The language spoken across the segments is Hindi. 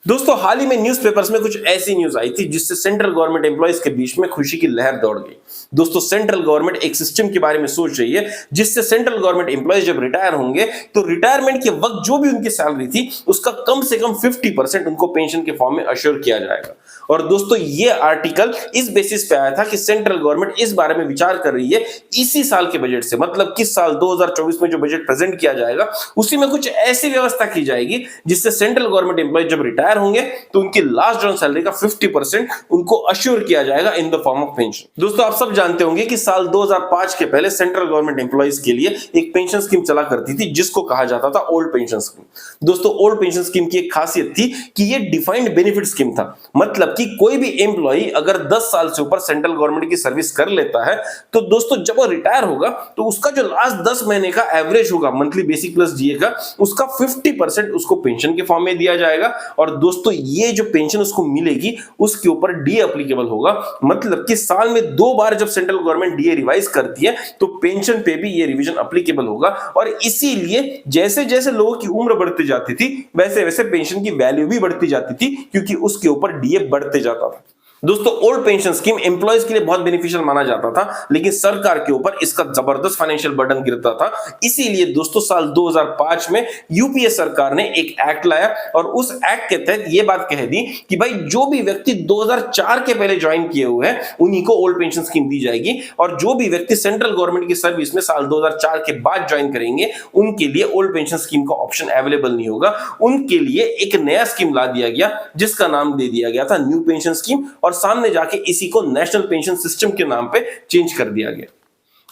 दोस्तों हाल ही में न्यूज़पेपर्स में कुछ ऐसी न्यूज आई थी जिससे सेंट्रल गवर्नमेंट एम्प्लॉइज के बीच में खुशी की लहर दौड़ गई। दोस्तों सेंट्रल गवर्नमेंट एक सिस्टम के बारे में सोच रही है जिससे सेंट्रल गवर्नमेंट एम्प्लॉइज जब रिटायर होंगे तो रिटायरमेंट के वक्त जो भी उनकी सैलरी थी उसका कम से कम 50% उनको पेंशन के फॉर्म में अश्योर किया जाएगा। और दोस्तों ये आर्टिकल इस बेसिस पे आया था कि सेंट्रल गवर्नमेंट इस बारे में विचार कर रही है इसी साल के बजट से, मतलब किस साल 2024 में जो बजट प्रेजेंट किया जाएगा उसी में कुछ ऐसी व्यवस्था की जाएगी जिससे सेंट्रल गवर्नमेंट एम्प्लॉइज जब रिटायर होंगे तो उनकी लास्ट जॉन सैलरी का 50% उनको अश्योर किया जाएगा in the form of pension. दोस्तों आप सब जानते होंगे कि साल 2005 के पहले सेंट्रल गवर्नमेंट एम्प्लॉइज के लिए एक पेंशन स्कीम चला करती थी जिसको कहा जाता था ओल्ड पेंशन स्कीम। दोस्तों ओल्ड पेंशन स्कीम की एक खासियत थी कि ये डिफाइंड बेनिफिट स्कीम था, मतलब कि कोई भी एम्प्लॉई अगर 10 साल से ऊपर सेंट्रल गवर्नमेंट की सर्विस कर लेता है तो दोस्तों जब वो रिटायर होगा तो उसका जो लास्ट 10 महीने का एवरेज होगा मंथली बेसिक प्लस डीए का, उसका 50% उसको पेंशन के फॉर्म में दिया जाएगा। और दोस्तों ये जो पेंशन उसको मिलेगी उसके ऊपर डीए एप्लीकेबल होगा, मतलब कि साल में 2 बार जब सेंट्रल गवर्नमेंट डीए रिवाइज करती है तो पेंशन पे भी ये रिवीजन एप्लीकेबल होगा। और इसीलिए जैसे जैसे लोगों की उम्र बढ़ती जाती थी वैसे वैसे पेंशन की वैल्यू भी बढ़ती जाती थी क्योंकि उसके ऊपर डीए बढ़ते जाता था। दोस्तों ओल्ड पेंशन स्कीम एम्प्लॉयज के लिए बहुत बेनिफिशियल माना जाता था, लेकिन सरकार के ऊपर इसका जबरदस्त फाइनेंशियल बर्डन गिरता था। इसीलिए दोस्तों साल 2005 में यूपीए सरकार ने एक एक्ट लाया और उस एक्ट के तहत यह बात कह दी कि भाई जो भी व्यक्ति 2004 के पहले ज्वाइन किए हुए हैं उन्हीं को ओल्ड पेंशन स्कीम दी जाएगी, और जो भी व्यक्ति सेंट्रल गवर्नमेंट की सर्विस में साल 2004 के बाद ज्वाइन करेंगे उनके लिए ओल्ड पेंशन स्कीम का ऑप्शन अवेलेबल नहीं होगा। उनके लिए एक नया स्कीम ला दिया गया जिसका नाम दे दिया गया था न्यू पेंशन स्कीम, और सामने जाके इसी को नेशनल पेंशन सिस्टम के नाम पे चेंज कर दिया गया।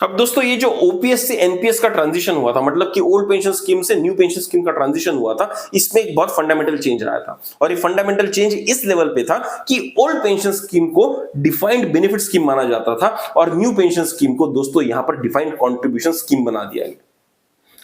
अब दोस्तों ये जो ओपीएस से एनपीएस का ट्रांजिशन हुआ था, मतलब कि ओल्ड पेंशन स्कीम से न्यू पेंशन स्कीम का ट्रांजिशन हुआ था, इसमें एक बहुत फंडामेंटल चेंज आया था। और ये फंडामेंटल चेंज इस लेवल पे था कि ओल्ड पेंशन स्कीम को डिफाइंड बेनिफिट स्कीम माना जाता था और न्यू पेंशन स्कीम को दोस्तों यहां पर डिफाइंड कंट्रीब्यूशन स्कीम बना दिया गया।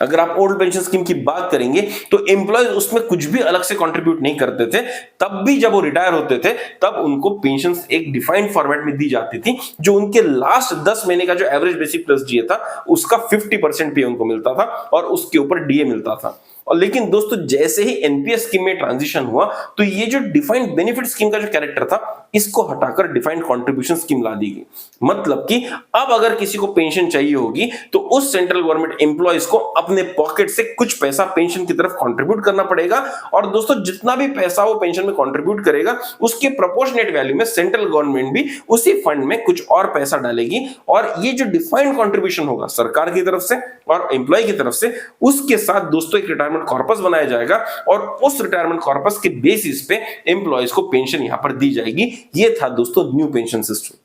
अगर आप ओल्ड पेंशन स्कीम की बात करेंगे तो एम्प्लॉयज उसमें कुछ भी अलग से कंट्रीब्यूट नहीं करते थे, तब भी जब वो रिटायर होते थे तब उनको पेंशन एक डिफाइंड फॉर्मेट में दी जाती थी जो उनके लास्ट 10 महीने का जो एवरेज बेसिक प्लस डीए था उसका 50% पे उनको मिलता था और उसके ऊपर डीए मिलता था। और लेकिन दोस्तों जैसे ही एनपीएस स्कीम में ट्रांजिशन हुआ तो ये जो डिफाइंड बेनिफिट स्कीम का जो कैरेक्टर था इसको हटाकर डिफाइंड कंट्रीब्यूशन स्कीम ला दी गई, मतलब कि अब अगर किसी को पेंशन चाहिए होगी तो उस सेंट्रल गवर्नमेंट एम्प्लॉयज को अपने पॉकेट से कुछ पैसा पेंशन की तरफ कंट्रीब्यूट करना पड़ेगा, और दोस्तों जितना भी पैसा वो पेंशन में कंट्रीब्यूट करेगा उसके प्रोपोर्शनेट वैल्यू में सेंट्रल गवर्नमेंट भी उसी फंड में कुछ और पैसा डालेगी। और ये जो डिफाइंड कंट्रीब्यूशन होगा सरकार की तरफ से और एम्प्लॉय की तरफ से, उसके साथ दोस्तों एक रिटायरमेंट कॉर्पस बनाया जाएगा और उस रिटायरमेंट कॉर्पस के बेसिस पे एम्प्लॉयज को पेंशन यहां पर दी जाएगी। ये था दोस्तों न्यू पेंशन सिस्टम।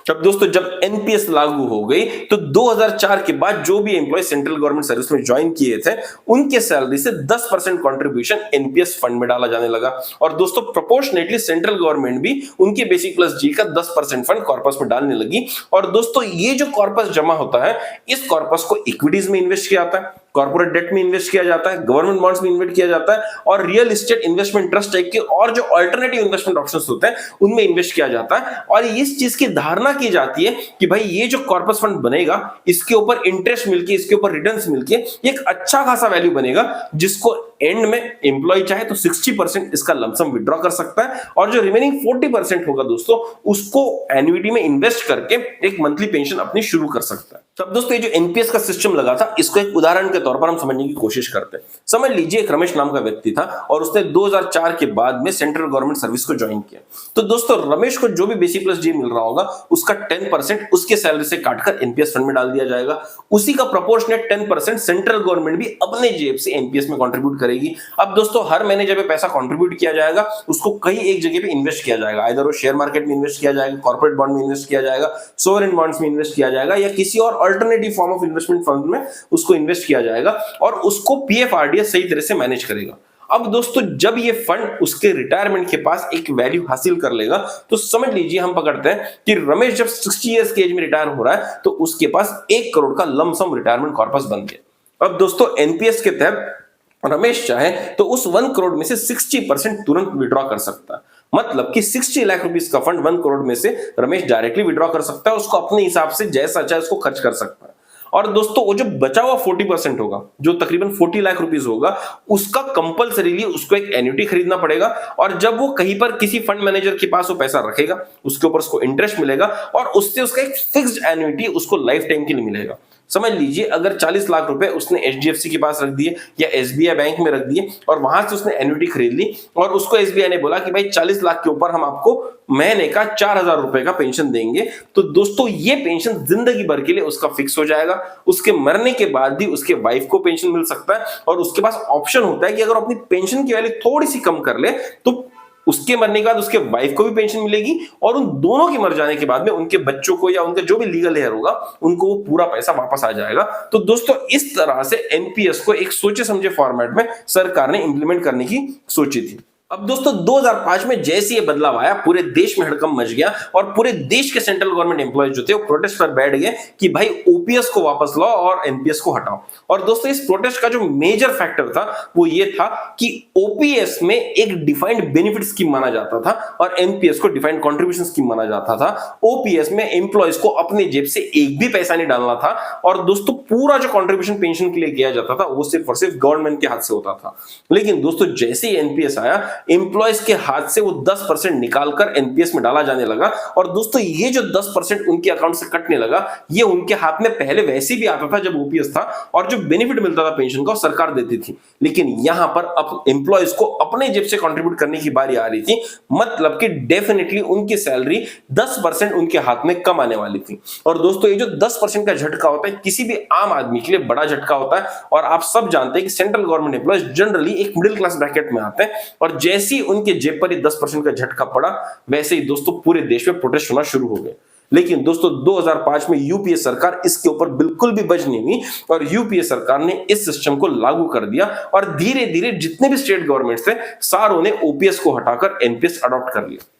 अब दोस्तों जब एनपीएस लागू हो गई तो 2004 के बाद जो भी एम्प्लॉय सेंट्रल गवर्नमेंट सर्विस में ज्वाइन किए थे उनके सैलरी से 10% कंट्रीब्यूशन एनपीएस फंड में डाला जाने लगा। और दोस्तों प्रोपोर्शनेटली सेंट्रल गवर्नमेंट भी उनके बेसिक प्लस जी का 10% फंड कॉर्पस में डालने लगी। और दोस्तों ये जो कॉर्पस जमा होता है इस कॉर्पस को इक्विटीज में इन्वेस्ट किया जाता है, कॉर्पोरेट डेट में इन्वेस्ट किया जाता है, गवर्नमेंट बॉन्ड्स में इन्वेस्ट किया जाता है और real estate investment trust type के और जो अल्टरनेटिव इन्वेस्टमेंट ऑप्शंस होते हैं उनमें इन्वेस्ट किया जाता है। और इस चीज की धारणा की जाती है कि भाई ये जो कॉर्पस फंड बनेगा इसके ऊपर इंटरेस्ट मिलके, इसके ऊपर रिटर्न्स मिलके एक अच्छा खासा वैल्यू बनेगा जिसको एंड में एम्प्लॉय चाहे तो 60% इसका लमसम विड्रॉ कर सकता है और जो रिमेनिंग 40% होगा दोस्तों उसको एन्युइटी में इन्वेस्ट करके एक मंथली पेंशन अपनी शुरू कर सकता है। तब दोस्तों ये जो एनपीएस का सिस्टम लगा था इसको एक उदाहरण के तौर पर हम समझने की कोशिश करते हैं। समझ लीजिए एक रमेश नाम का व्यक्ति था और उसने 2004 के बाद में सेंट्रल गवर्नमेंट सर्विस को ज्वाइन किया। तो दोस्तों रमेश को जो भी बेसिक प्लस डी मिल रहा होगा उसका 10% उसके सैलरी से काटकर एनपीएस फंड में डाल दिया जाएगा। उसी का प्रोपोर्शनेट 10% सेंट्रल गवर्नमेंट भी अपने जेब से एनपीएस में कंट्रीब्यूट करेगी। अब दोस्तों हर महीने जब पैसा कंट्रीब्यूट किया जाएगा उसको कहीं एक जगह पे इन्वेस्ट किया जाएगा, आइदर वो शेयर मार्केट में इन्वेस्ट किया जाएगा, कॉर्पोरेट बॉन्ड में इन्वेस्ट किया जाएगा, सोवरेन बॉन्ड्स में इन्वेस्ट किया जाएगा या किसी और alternative form of investment fund में उसको इन्वेस्ट किया जाएगा और उसको पीएफआरडीएस सही तरह से मैनेज करेगा। अब दोस्तों जब ये फंड उसके रिटायरमेंट के पास एक वैल्यू हासिल कर लेगा तो समझ लीजिए हम पकड़ते हैं कि रमेश जब 60 इयर्स की एज में रिटायर हो रहा है तो उसके पास 1 करोड़ का लमसम रिटायरमेंट कॉर्पस बन गया। अब दोस्तों एनपीएस के तहत रमेश चाहे तो उस 1 करोड़ में से 60% तुरंत विड्रॉ कर सकता है, मतलब कि 60 लाख रुपीस का फंड 1 करोड़ में से रमेश डायरेक्टली विड्रॉ कर सकता है, उसको अपने हिसाब से जैसा चाहे उसको खर्च कर सकता है। और दोस्तों वो जो बचा हुआ 40% होगा, जो तकरीबन 40 लाख रुपीस होगा, उसका कंपलसरीली उसको एक एन्युटी खरीदना पड़ेगा। और जब वो कहीं पर किसी फंड मैनेजर के पास वो पैसा रखेगा, उसके ऊपर उसको इंटरेस्ट मिलेगा और उससे उसका एक फिक्स्ड एन्युटी उसको लाइफ टाइम के लिए मिलेगा। समझ लीजिए अगर 40 लाख रुपए उसने एचडीएफसी के पास रख दिए या एसबीआई बैंक में रख दिए और वहां से उसने एन्युटी खरीद ली और उसको एसबीआई ने बोला कि भाई 40 लाख के ऊपर हम आपको महीने का 4,000 रुपए का पेंशन देंगे, तो दोस्तों ये पेंशन जिंदगी भर के लिए उसका फिक्स हो जाएगा। उसके मरने के बाद भी उसके वाइफ को पेंशन मिल सकता है और उसके पास ऑप्शन होता है कि अगर अपनी पेंशन की वैल्यू थोड़ी सी कम कर ले तो उसके मरने के बाद उसके वाइफ को भी पेंशन मिलेगी और उन दोनों के मर जाने के बाद में उनके बच्चों को या उनका जो भी लीगल हेयर होगा उनको वो पूरा पैसा वापस आ जाएगा। तो दोस्तों इस तरह से एनपीएस को एक सोचे समझे फॉर्मेट में सरकार ने इंप्लीमेंट करने की सोची थी। अब दोस्तों 2005 में जैसे ये बदलाव आया पूरे देश में हड़कंप मच गया और पूरे देश के सेंट्रल गवर्नमेंट एम्प्लॉयज जो थे वो प्रोटेस्ट पर बैठ गए कि भाई ओपीएस को वापस लाओ और एनपीएस को हटाओ। और दोस्तों इस प्रोटेस्ट का जो मेजर फैक्टर था वो ये था कि ओपीएस में एक डिफाइंड बेनिफिट स्कीम माना जाता था और एनपीएस को डिफाइंड कंट्रीब्यूशन स्कीम माना जाता था। ओपीएस में एम्प्लॉयज को अपने जेब से एक भी पैसा नहीं डालना था और दोस्तों पूरा जो कंट्रीब्यूशन पेंशन के लिए किया जाता था वो सिर्फ और सिर्फ गवर्नमेंट के हाथ से होता था। लेकिन दोस्तों जैसे ही एनपीएस आया एम्प्लॉयज के हाथ से वो 10% निकालकर एनपीएस में डाला जाने लगा और दोस्तों ये जो 10% उनके अकाउंट से कटने लगा ये उनके हाथ में पहले वैसे भी आता था जब ओपीएस था और जो बेनिफिट मिलता था पेंशन का सरकार देती थी। लेकिन यहां पर अब एम्प्लॉयज को अपने जेब से कंट्रीब्यूट करने की बारी आ रही थी, मतलब कि डेफिनेटली उनकी सैलरी 10% उनके हाथ में कम आने वाली थी। और दोस्तों ये जो 10% का झटका होता है किसी भी आम आदमी के लिए बड़ा झटका होता है और आप सब जानते हैं कि सेंट्रल गवर्नमेंट एम्प्लॉयज जनरली एक मिडिल क्लास ब्रैकेट में आते हैं और जैसे उनके जेब पर ही 10% का झटका पड़ा वैसे ही दोस्तों पूरे देश में प्रोटेस्ट होना शुरू हो गए। लेकिन दोस्तों 2005 में यूपीए सरकार इसके ऊपर बिल्कुल भी बच नहीं हुई और यूपीए सरकार ने इस सिस्टम को लागू कर दिया और धीरे धीरे जितने भी स्टेट गवर्नमेंट थे सारों ने ओपीएस को हटाकर एनपीएस अडॉप्ट कर लिया।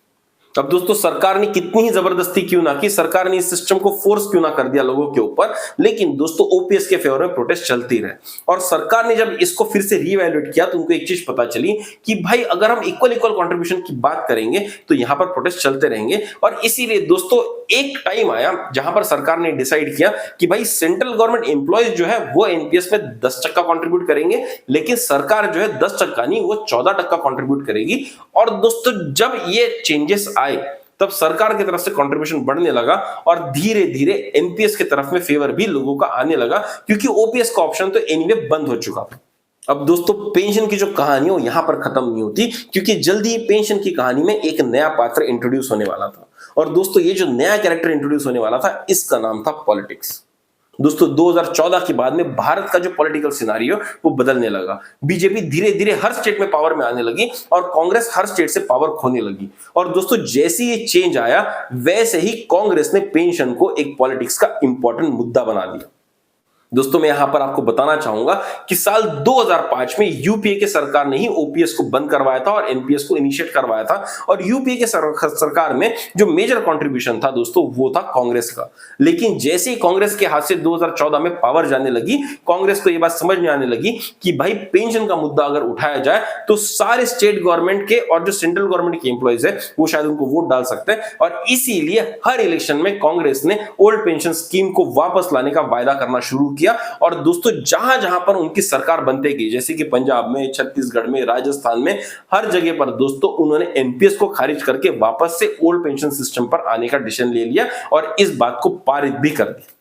अब दोस्तों सरकार ने कितनी ही जबरदस्ती क्यों ना की, सरकार ने इस सिस्टम को फोर्स क्यों ना कर दिया लोगों के ऊपर, लेकिन दोस्तों ओपीएस के फेवर में प्रोटेस्ट चलती रहे और सरकार ने जब इसको फिर से रीवैल्यूएट किया तो उनको एक चीज पता चली कि भाई अगर हम इक्वल कंट्रीब्यूशन की बात करेंगे तो यहां पर प्रोटेस्ट चलते रहेंगे। और इसीलिए दोस्तों एक टाइम आया जहां पर सरकार ने डिसाइड किया कि भाई सेंट्रल गवर्नमेंट एम्प्लॉयज जो है वो एनपीएस में 10% कंट्रीब्यूट करेंगे, लेकिन सरकार जो है 10% नहीं वो 14% कंट्रीब्यूट करेगी। और दोस्तों जब ये चेंजेस आए तब सरकार की तरफ से कंट्रीब्यूशन बढ़ने लगा और धीरे धीरे एनपीएस की तरफ में फेवर भी लोगों का आने लगा क्योंकि ओपीएस का ऑप्शन तो एनीवे बंद हो चुका था। अब दोस्तों पेंशन की जो कहानी है वो यहां पर खत्म नहीं होती क्योंकि जल्दी ही पेंशन की कहानी में एक नया पात्र इंट्रोड्यूस होने वाला था। और दोस्तों ये जो नया कैरेक्टर इंट्रोड्यूस होने वाला था इसका नाम था पॉलिटिक्स। दोस्तों 2014 के बाद में भारत का जो पॉलिटिकल सिनारियो वो बदलने लगा। बीजेपी धीरे धीरे हर स्टेट में पावर में आने लगी और कांग्रेस हर स्टेट से पावर खोने लगी। और दोस्तों जैसे ये चेंज आया वैसे ही कांग्रेस ने पेंशन को एक पॉलिटिक्स का इंपॉर्टेंट मुद्दा बना दिया। दोस्तों मैं यहां पर आपको बताना चाहूंगा कि साल 2005 में यूपीए के सरकार ने ही ओपीएस को बंद करवाया था और एनपीएस को इनिशिएट करवाया था और यूपीए के सरकार में जो मेजर कंट्रीब्यूशन था दोस्तों वो था कांग्रेस का। लेकिन जैसे ही कांग्रेस के हाथ से 2014 में पावर जाने लगी कांग्रेस को यह बात समझ में आने लगी कि भाई पेंशन का मुद्दा अगर उठाया जाए तो सारे स्टेट गवर्नमेंट के और जो सेंट्रल गवर्नमेंट के एम्प्लॉयज है वो शायद उनको वोट डाल सकते हैं और इसीलिए हर इलेक्शन में कांग्रेस ने ओल्ड पेंशन स्कीम को वापस लाने का वायदा करना शुरू किया। और दोस्तों जहां जहां पर उनकी सरकार बनते गई जैसे कि पंजाब में, छत्तीसगढ़ में, राजस्थान में, हर जगह पर दोस्तों उन्होंने एनपीएस को खारिज करके वापस से ओल्ड पेंशन सिस्टम पर आने का डिसीजन ले लिया और इस बात को पारित भी कर दिया।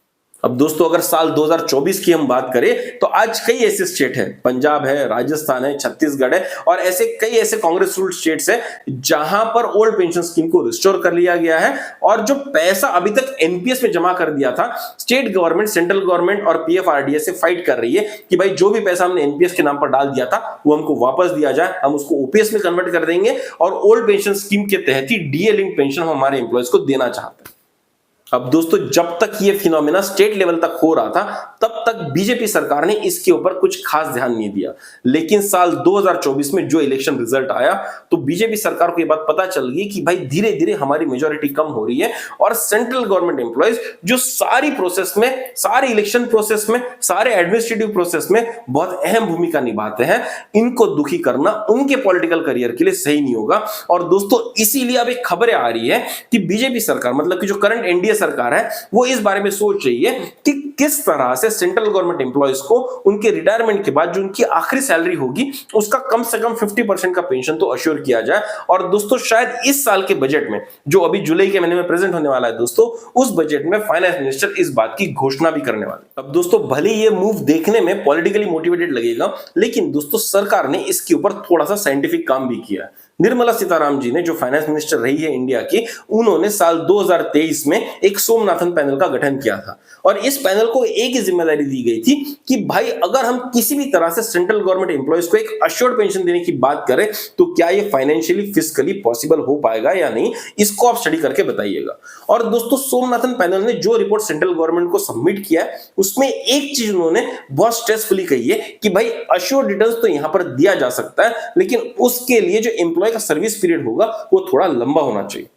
अब दोस्तों अगर साल 2024 की हम बात करें तो आज कई ऐसे स्टेट है, पंजाब है, राजस्थान है, छत्तीसगढ़ है और ऐसे कई ऐसे कांग्रेस रूल्ड स्टेट्स है जहां पर ओल्ड पेंशन स्कीम को रिस्टोर कर लिया गया है और जो पैसा अभी तक एनपीएस में जमा कर दिया था स्टेट गवर्नमेंट, सेंट्रल गवर्नमेंट और पीएफआरडीए से फाइट कर रही है कि भाई जो भी पैसा हमने एनपीएस के नाम पर डाल दिया था वो हमको वापस दिया जाए, हम उसको ओपीएस में कन्वर्ट कर देंगे और ओल्ड पेंशन स्कीम के तहत ही डीए लिंक पेंशन हम हमारे एम्प्लॉयज को देना चाहते हैं। अब दोस्तों जब तक ये फिनोमेना स्टेट लेवल तक हो रहा था तब तक बीजेपी सरकार ने इसके ऊपर कुछ खास ध्यान नहीं दिया। लेकिन साल 2024 में जो इलेक्शन रिजल्ट आया तो बीजेपी सरकार को ये बात पता चल गई कि भाई धीरे धीरे हमारी मेजॉरिटी कम हो रही है और सेंट्रल गवर्नमेंट एम्प्लॉयज जो सारी प्रोसेस में, सारे इलेक्शन प्रोसेस में, सारे एडमिनिस्ट्रेटिव प्रोसेस में बहुत अहम भूमिका निभाते हैं, इनको दुखी करना उनके पॉलिटिकल करियर के लिए सही नहीं होगा। और दोस्तों इसीलिए अब एक खबरें आ रही है कि बीजेपी सरकार मतलब कि जो करंट एनडीए सरकार है वो इस बारे में सोच रही है कि किस तरह से सेंट्रल गवर्नमेंट एम्प्लॉयज को उनके रिटायरमेंट के बाद जो उनकी आखिरी सैलरी होगी उसका कम से कम 50% का पेंशन तो अश्योर किया जाए। और दोस्तों शायद इस साल के बजट में जो अभी जुलाई के महीने में प्रेजेंट होने वाला है दोस्तों, उस बजट में फाइनेंस मिनिस्टर इस बात की घोषणा भी करने वाले। अब दोस्तों भले ये मूव देखने में पॉलिटिकली मोटिवेटेड लगेगा, लेकिन दोस्तों सरकार ने इसके ऊपर थोड़ा सा साइंटिफिक काम भी किया है। निर्मला सीतारामन जी ने जो फाइनेंस मिनिस्टर रही है इंडिया की, उन्होंने साल 2023 में एक सोमनाथन पैनल का गठन किया था और इस पैनल को एक ही जिम्मेदारी दी गई थी कि भाई अगर हम किसी भी तरह से सेंट्रल गवर्नमेंट एम्प्लॉयज को एक अश्योर्ड पेंशन देने की बात करें तो क्या ये फाइनेंशियली फिजिकली पॉसिबल हो पाएगा या नहीं, इसको आप स्टडी करके बताइएगा। और दोस्तों सोमनाथन पैनल ने जो रिपोर्ट सेंट्रल गवर्नमेंट को सबमिट किया है उसमें एक चीज उन्होंने बहुत स्ट्रेसफुली कही है कि भाई अश्योर्ड रिटर्न्स तो यहां पर दिया जा सकता है, लेकिन उसके लिए जो एम्प्लॉय का सर्विस पीरियड होगा वो थोड़ा लंबा होना चाहिए।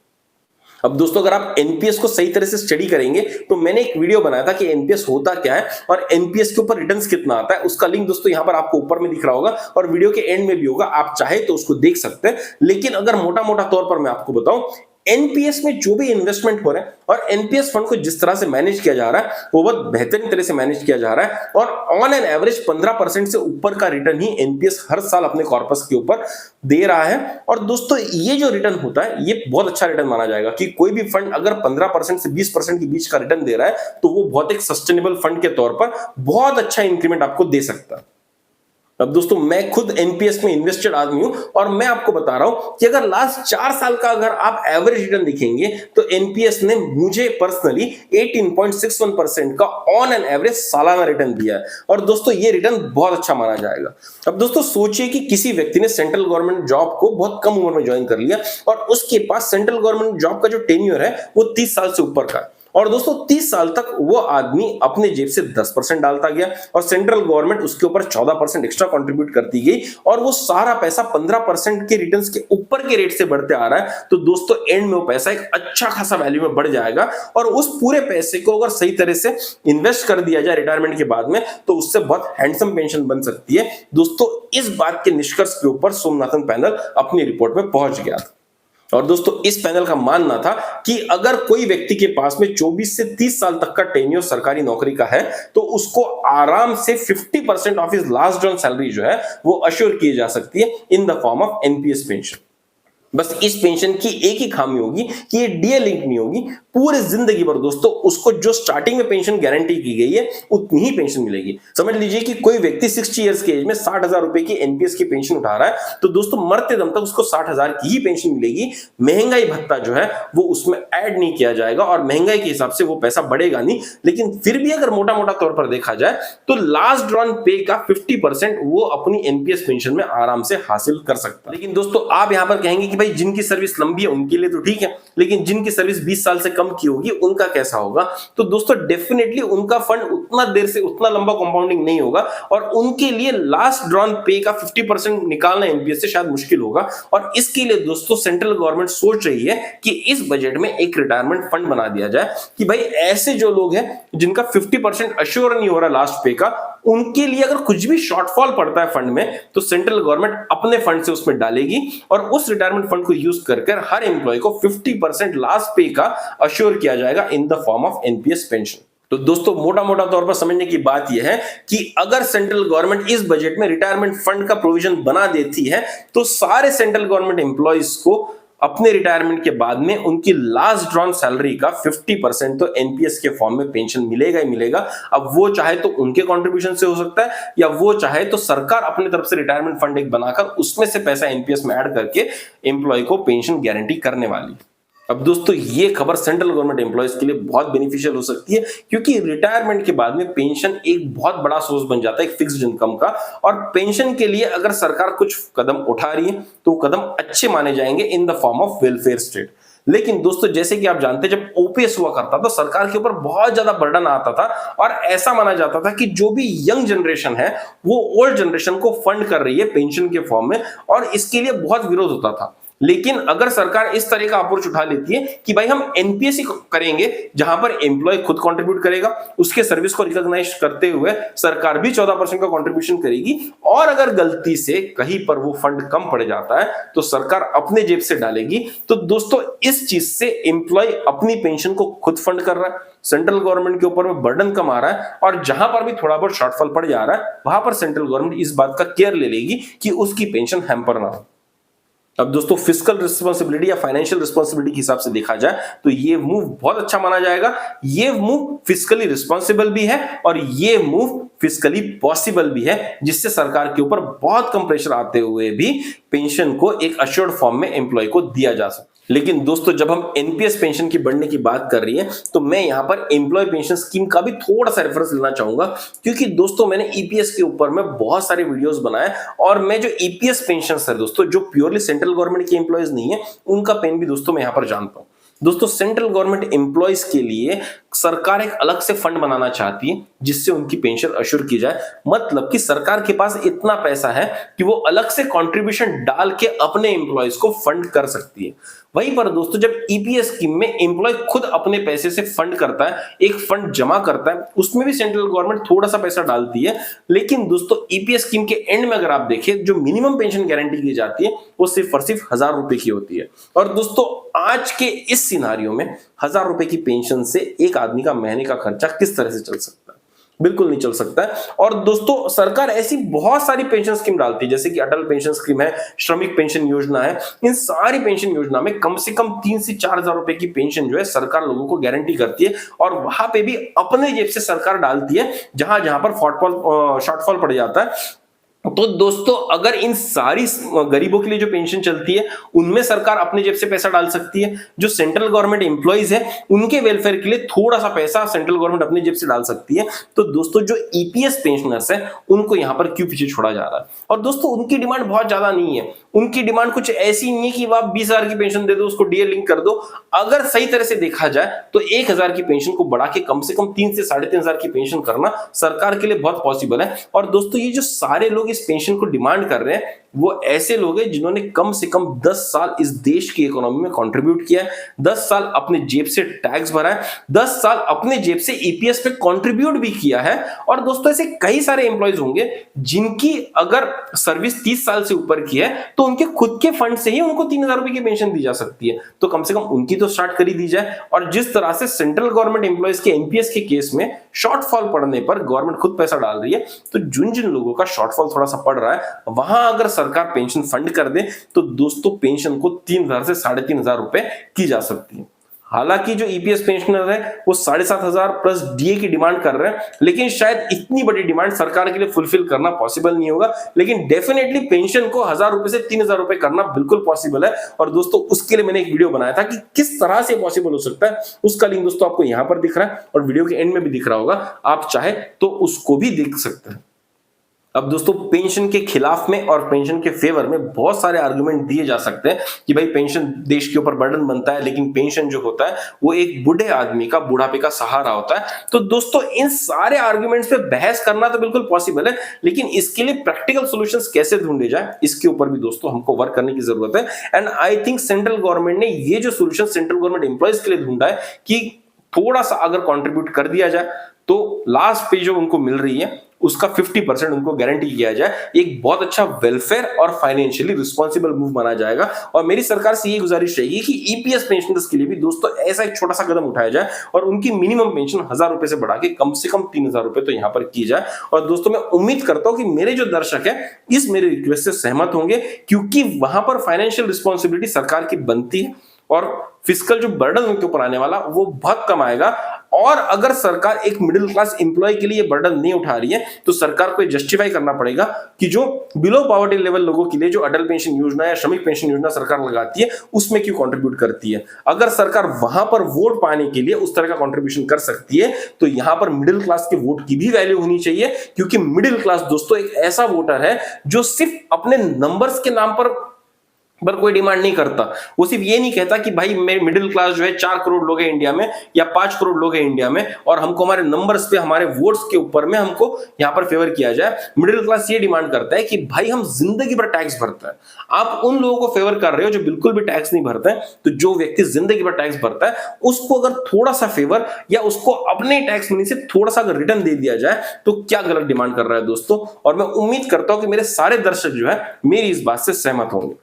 अब दोस्तों अगर आप एनपीएस को सही तरह से स्टडी करेंगे तो मैंने एक वीडियो बनाया था कि एनपीएस होता क्या है और एनपीएस के ऊपर रिटर्न्स कितना आता है, उसका लिंक दोस्तों यहां पर आपको ऊपर में दिख रहा होगा और वीडियो के एंड में भी होगा, आप चाहे तो उसको देख सकते हैं। लेकिन अगर मोटा मोटा तौर पर मैं आपको बताऊं, एनपीएस में जो भी इन्वेस्टमेंट हो रहा है और एनपीएस फंड को जिस तरह से मैनेज किया जा रहा है वो बहुत बेहतरीन तरह से मैनेज किया जा रहा है और ऑन एन एवरेज 15% से ऊपर का रिटर्न ही एनपीएस हर साल अपने कॉर्पस के ऊपर दे रहा है। और दोस्तों ये जो रिटर्न होता है ये बहुत अच्छा रिटर्न माना जाएगा कि कोई भी फंड अगर 15% से 20% के बीच का रिटर्न दे रहा है तो वो बहुत एक सस्टेनेबल फंड के तौर पर बहुत अच्छा इंक्रीमेंट आपको दे सकता है। अब दोस्तों मैं खुद एनपीएस में इन्वेस्टेड आदमी हूं और मैं आपको बता रहा हूं कि अगर लास्ट 4 साल का अगर आप एवरेज रिटर्न देखेंगे तो एनपीएस ने मुझे पर्सनली 18.61% का ऑन एन एवरेज सालाना रिटर्न दिया है और दोस्तों ये रिटर्न बहुत अच्छा माना जाएगा। अब दोस्तों सोचिए कि किसी व्यक्ति ने सेंट्रल गवर्नमेंट जॉब को बहुत कम उम्र में ज्वाइन कर लिया और उसके पास सेंट्रल गवर्नमेंट जॉब का जो टेन्योर है वो 30 साल से ऊपर का है और दोस्तों 30 साल तक वो आदमी अपने जेब से 10% डालता गया और सेंट्रल गवर्नमेंट उसके ऊपर 14% एक्स्ट्रा कंट्रीब्यूट करती गई और वो सारा पैसा 15% के रिटर्न्स के ऊपर के रेट से बढ़ते आ रहा है। तो दोस्तों एंड में वो पैसा एक अच्छा खासा वैल्यू में बढ़ जाएगा और उस पूरे पैसे को अगर सही तरह से इन्वेस्ट कर दिया जाए रिटायरमेंट के बाद में तो उससे बहुत हैंडसम पेंशन बन सकती है। दोस्तों इस बात के निष्कर्ष के ऊपर सोमनाथन पैनल अपनी रिपोर्ट में पहुंच गया था और दोस्तों इस पैनल का मानना था कि अगर कोई व्यक्ति के पास में 24 से 30 साल तक का टेन्योर सरकारी नौकरी का है तो उसको आराम से 50% of his last drawn salary जो है वो अश्योर की जा सकती है in the form of NPS pension. बस इस पेंशन की एक ही खामी होगी कि ये डीए लिंक नहीं होगी, पूरे जिंदगी भर दोस्तों उसको जो स्टार्टिंग में पेंशन गारंटी की गई है उतनी ही पेंशन मिलेगी। समझ लीजिए कि कोई व्यक्ति 60 इयर्स के एज में 60,000 रुपए की एनपीएस की पेंशन उठा रहा है तो दोस्तों मरते दम तक उसको 60,000 की ही पेंशन मिलेगी। महंगाई भत्ता जो है वो उसमें ऐड नहीं किया जाएगा और महंगाई के हिसाब से वो पैसा बढ़ेगा नहीं, लेकिन फिर भी अगर मोटा मोटा तौर पर देखा जाए तो लास्ट ड्रॉन पे का 50% वो अपनी एनपीएस पेंशन में आराम से हासिल कर सकता है। लेकिन दोस्तों आप यहां पर कहेंगे कि भाई जिनकी सर्विस लंबी है उनके लिए तो ठीक है, लेकिन जिनकी सर्विस 20 साल से कम की होगी उनका कैसा होगा? तो दोस्तों डेफिनेटली उनका फंड उतना देर से उतना लंबा कंपाउंडिंग नहीं होगा और उनके लिए लास्ट ड्रॉन पे का 50% निकालना एनपीएस से शायद मुश्किल होगा। और इसके लिए दोस्तों सेंट्रल गवर्नमेंट सोच रही है कि इस बजट में एक रिटायरमेंट फंड बना दिया जाए कि भाई ऐसे जो लोग हैं जिनका 50% अश्योर नहीं हो रहा लास्ट पे का, उनके लिए अगर कुछ भी शॉर्टफॉल पड़ता है फंड में तो सेंट्रल गवर्नमेंट अपने फंड से उसमें डालेगी और उस रिटायरमेंट फंड को यूज करके हर एम्प्लॉय को 50% लास्ट पे का अश्योर किया जाएगा in the form of NPS pension. तो दोस्तों मोटा मोटा तौर पर समझने की बात यह है कि अगर सेंट्रल गवर्नमेंट इस बजट में रिटायरमेंट फंड का प्रोविजन बना देती है तो सारे सेंट्रल गवर्नमेंट एम्प्लॉयज को अपने रिटायरमेंट के बाद में उनकी लास्ट ड्रॉन सैलरी का 50% तो एनपीएस के फॉर्म में पेंशन मिलेगा ही मिलेगा। अब वो चाहे तो उनके कंट्रीब्यूशन से हो सकता है या वो चाहे तो सरकार अपनी तरफ से रिटायरमेंट फंड एक बनाकर उसमें से पैसा एनपीएस में ऐड करके एम्प्लॉय को पेंशन गारंटी करने वाली। अब दोस्तों ये खबर सेंट्रल गवर्नमेंट एम्प्लॉयज के लिए बहुत बेनिफिशियल हो सकती है क्योंकि रिटायरमेंट के बाद में पेंशन एक बहुत बड़ा सोर्स बन जाता है एक फिक्स्ड इनकम का और पेंशन के लिए अगर सरकार कुछ कदम उठा रही है तो कदम अच्छे माने जाएंगे in the form of welfare state. लेकिन दोस्तों जैसे कि आप जानते हैं जब ओपीएस हुआ करता तो सरकार के ऊपर बहुत ज्यादा बर्डन आता था और ऐसा माना जाता था कि जो भी यंग जनरेशन है वो ओल्ड जनरेशन को फंड कर रही है पेंशन के फॉर्म में और इसके लिए बहुत विरोध होता था। लेकिन अगर सरकार इस तरह का अप्रोच उठा लेती है कि भाई हम एनपीएस ही करेंगे, जहां पर एम्प्लॉय खुद कंट्रीब्यूट करेगा, उसके सर्विस को रिकॉग्नाइज करते हुए सरकार भी 14% का कंट्रीब्यूशन करेगी, और अगर गलती से कहीं पर वो फंड कम पड़ जाता है तो सरकार अपने जेब से डालेगी, तो दोस्तों इस चीज से एम्प्लॉय अपनी पेंशन को खुद फंड कर रहा है, सेंट्रल गवर्नमेंट के ऊपर में बर्डन कम आ रहा है, और जहां पर भी थोड़ा बहुत शॉर्टफॉल पड़ जा रहा है वहां पर सेंट्रल गवर्नमेंट इस बात का केयर ले लेगी कि उसकी पेंशन हैम्पर ना हो। अब दोस्तों फिस्कल रिस्पांसिबिलिटी या फाइनेंशियल रिस्पांसिबिलिटी के हिसाब से देखा जाए तो ये मूव बहुत अच्छा माना जाएगा। ये मूव फिस्कली रिस्पांसिबल भी है और ये मूव फिस्कली पॉसिबल भी है, जिससे सरकार के ऊपर बहुत कम प्रेशर आते हुए भी पेंशन को एक अश्योर्ड फॉर्म में एम्प्लॉय को दिया जा सकता। लेकिन दोस्तों जब हम एनपीएस पेंशन की बढ़ने की बात कर रही है तो मैं यहां पर एम्प्लॉय पेंशन स्कीम का भी थोड़ा सा रेफरेंस लेना चाहूंगा, क्योंकि दोस्तों मैंने ईपीएस के ऊपर में बहुत सारे वीडियोस बनाए, और मैं जो ईपीएस पेंशन है दोस्तों, जो प्योरली सेंट्रल गवर्नमेंट के एम्प्लॉयज नहीं है, उनका पेन भी दोस्तों मैं यहां पर जानता हूं। दोस्तों सेंट्रल गवर्नमेंट एम्प्लॉयज के लिए सरकार एक अलग से फंड बनाना चाहती है जिससे उनकी पेंशन अश्योर की जाए। मतलब कि सरकार के पास इतना पैसा है कि वो अलग से कंट्रीब्यूशन डाल के अपने एम्प्लॉयज को फंड कर सकती है। वहीं पर दोस्तों जब ईपीएस स्कीम में एम्प्लॉय खुद अपने पैसे से फंड करता है, एक फंड जमा करता है, उसमें भी सेंट्रल गवर्नमेंट थोड़ा सा पैसा डालती है। लेकिन दोस्तों ईपीएस स्कीम के एंड में अगर आप देखें, जो मिनिमम पेंशन गारंटी की जाती है वो सिर्फ और सिर्फ 1000 रुपए की होती है। और दोस्तों आज के इस सिनारियो में 1000 रुपए की पेंशन से एक आदमी का महीने का खर्चा किस तरह से चल सकता है? बिल्कुल नहीं चल सकता है। और दोस्तों सरकार ऐसी बहुत सारी पेंशन स्कीम डालती है, जैसे कि अटल पेंशन स्कीम है, श्रमिक पेंशन योजना है। इन सारी पेंशन योजना में कम से कम 3 से 4000 रुपए की पेंशन जो है सरकार लोगों को गारंटी करती है, और वहां पे भी अपने जेब से सरकार डालती है जहां जहां पर शॉर्टफॉल पड़ जाता है। तो दोस्तों अगर इन सारी गरीबों के लिए जो पेंशन चलती है उनमें सरकार अपने जेब से पैसा डाल सकती है, जो सेंट्रल गवर्नमेंट एम्प्लॉइज है उनके वेलफेयर के लिए थोड़ा सा पैसा सेंट्रल गवर्नमेंट अपने जेब से डाल सकती है, तो दोस्तों जो ईपीएस पेंशनर्स है उनको यहां पर क्यों पीछे छोड़ा जा रहा है? और दोस्तों उनकी डिमांड बहुत ज्यादा नहीं है, उनकी डिमांड कुछ ऐसी नहीं है कि आप 20,000 की पेंशन दे दो, उसको डीए लिंक कर दो। अगर सही तरह से देखा जाए तो 1000 की पेंशन को बढ़ा के कम से कम 3 से 3500 की पेंशन करना सरकार के लिए बहुत पॉसिबल है। और दोस्तों ये जो सारे लोग इस पेंशन को डिमांड कर रहे हैं वो ऐसे लोग हैं जिन्होंने कम से कम 10 साल इस देश की इकोनॉमी में कंट्रीब्यूट किया है, 10 साल अपने जेब से टैक्स भरा है, 10 साल अपने जेब से ईपीएस पे कंट्रीब्यूट भी किया है। और दोस्तों ऐसे कई सारे एम्प्लॉयज होंगे जिनकी अगर सर्विस 30 साल से ऊपर की है तो उनके खुद के फंड से ही उनको 3000 रुपए की पेंशन दी जा सकती है, तो कम से कम उनकी तो स्टार्ट कर ही दी जाए। और जिस तरह से सेंट्रल गवर्नमेंट एम्प्लॉयज के एनपीएस के केस में शॉर्टफॉल पड़ने पर गवर्नमेंट खुद पैसा डाल रही है, तो जिन जिन लोगों का शॉर्टफॉल थोड़ा सा पड़ रहा है वहां अगर सरकार पेंशन फंड कर दे तो दोस्तों पेंशन को 3000 से 3500 रुपए की जा सकती है। हालांकि जो ईपीएस पेंशनर है वो 7500 प्लस डीए की डिमांड कर रहे हैं, लेकिन शायद इतनी बड़ी डिमांड सरकार के लिए फुलफिल करना पॉसिबल नहीं होगा। लेकिन डेफिनेटली पेंशन को 1000 रुपए से 3000 रुपए करना बिल्कुल पॉसिबल है। और दोस्तों उसके लिए मैंने एक वीडियो बनाया था कि किस तरह से पॉसिबल हो सकता है, उसका लिंक दोस्तों आपको यहां पर दिख रहा है और वीडियो के एंड में भी दिख रहा होगा, आप चाहे तो उसको भी देख सकते हैं। अब दोस्तों पेंशन के खिलाफ में और पेंशन के फेवर में बहुत सारे आर्गुमेंट दिए जा सकते हैं कि भाई पेंशन देश के ऊपर बर्डन बनता है, लेकिन पेंशन जो होता है वो एक बूढ़े आदमी का बुढ़ापे का सहारा होता है। तो दोस्तों इन सारे आर्गुमेंट्स पे बहस करना तो बिल्कुल पॉसिबल है, लेकिन इसके लिए प्रैक्टिकल सॉल्यूशंस कैसे ढूंढे जाए इसके ऊपर भी दोस्तों हमको वर्क करने की जरूरत है। And I think central government ने ये जो सोल्यूशन सेंट्रल गवर्नमेंट एम्प्लॉयज के लिए ढूंढा है कि थोड़ा सा अगर कॉन्ट्रीब्यूट कर दिया जाए तो लास्ट पे जो उनको मिल रही है उसका 50% उनको गारंटी किया जाए, एक बहुत अच्छा वेलफेयर और फाइनेंशियली रिस्पॉन्सिबल मूव माना जाएगा। और मेरी सरकार से ये गुजारिश रहेगी कि ईपीएस पेंशनर्स के लिए भी दोस्तों ऐसा एक छोटा सा कदम उठाया जाए और उनकी मिनिमम पेंशन 1000 रुपए से बढ़ा के कम से कम 3000 रुपए तो यहां पर की जाए। और दोस्तों मैं उम्मीद करता हूं कि मेरे जो दर्शक है इस मेरे रिक्वेस्ट से सहमत होंगे, क्योंकि वहां पर फाइनेंशियल रिस्पॉन्सिबिलिटी सरकार की बनती है और फिस्कल जो बर्डन उनके ऊपर आने वाला वो बहुत कम आएगा। और अगर सरकार एक मिडिल क्लास एम्प्लॉय के लिए बर्डन नहीं उठा रही है तो सरकार को जस्टिफाई करना पड़ेगा कि जो बिलो पॉवर्टी लेवल लोगों के लिए जो अटल पेंशन योजना या श्रमिक पेंशन योजना सरकार लगाती है उसमें क्यों कंट्रीब्यूट करती है। अगर सरकार वहां पर वोट पाने के लिए उस तरह का कंट्रीब्यूशन कर सकती है तो यहां पर मिडिल क्लास के वोट की भी वैल्यू होनी चाहिए, क्योंकि मिडिल क्लास दोस्तों एक ऐसा वोटर है जो सिर्फ अपने नंबर्स के नाम पर पर कोई डिमांड नहीं करता। वो सिर्फ ये नहीं कहता कि भाई मैं मिडिल क्लास जो है 4 करोड़ लोग हैं इंडिया में या 5 करोड़ लोग हैं इंडिया में और हमको हमारे नंबर्स पे हमारे वोट्स के ऊपर में हमको यहां पर फेवर किया जाए। मिडिल क्लास ये डिमांड करता है कि भाई हम जिंदगी भर टैक्स भरते हैं। आप उन लोगों को फेवर कर रहे हो जो बिल्कुल भी टैक्स नहीं भरते हैं। तो जो व्यक्ति जिंदगी भर टैक्स भरता है उसको अगर थोड़ा सा फेवर या उसको अपने टैक्स मनी से थोड़ा सा अगर रिटर्न दे दिया जाए तो क्या गलत डिमांड कर रहा है दोस्तों। और मैं उम्मीद करता हूं कि मेरे सारे दर्शक जो है मेरी इस बात से सहमत होंगे।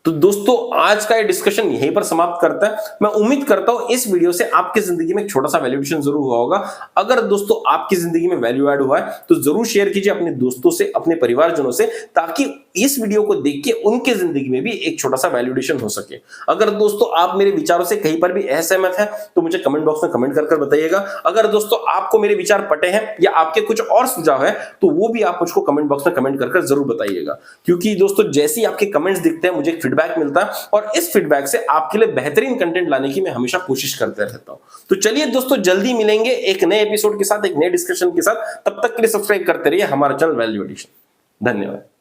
तो दोस्तों आज का ये डिस्कशन यहीं पर समाप्त करता है। मैं उम्मीद करता हूं इस वीडियो से आपकी जिंदगी में एक छोटा सा वैल्यूएशन जरूर हुआ होगा। अगर दोस्तों आपकी जिंदगी में वैल्यू ऐड हुआ है तो जरूर शेयर कीजिए अपने दोस्तों से, अपने परिवारजनों से, ताकि इस वीडियो को देख के उनके जिंदगी में भी एक छोटा सा वैल्यूएशन हो सके। अगर दोस्तों आप मेरे विचारों से कहीं पर भी असहमत हैं तो मुझे कमेंट बॉक्स में कमेंट कर बताइएगा। अगर दोस्तों आपको मेरे विचार पटे हैं या आपके कुछ और सुझाव है तो वो भी आप मुझको कमेंट बॉक्स में कमेंट कर जरूर बताइएगा। क्योंकि दोस्तों जैसे ही आपके कमेंट्स दिखते हैं मुझे फीडबैक मिलता है और इस फीडबैक से आपके लिए बेहतरीन कंटेंट लाने की मैं हमेशा कोशिश करते रहता हूं। तो चलिए दोस्तों जल्दी मिलेंगे एक नए एपिसोड के साथ, एक नए डिस्कशन के साथ। तब तक के लिए सब्सक्राइब करते रहिए हमारा चैनल वैल्यू एडिशन। धन्यवाद।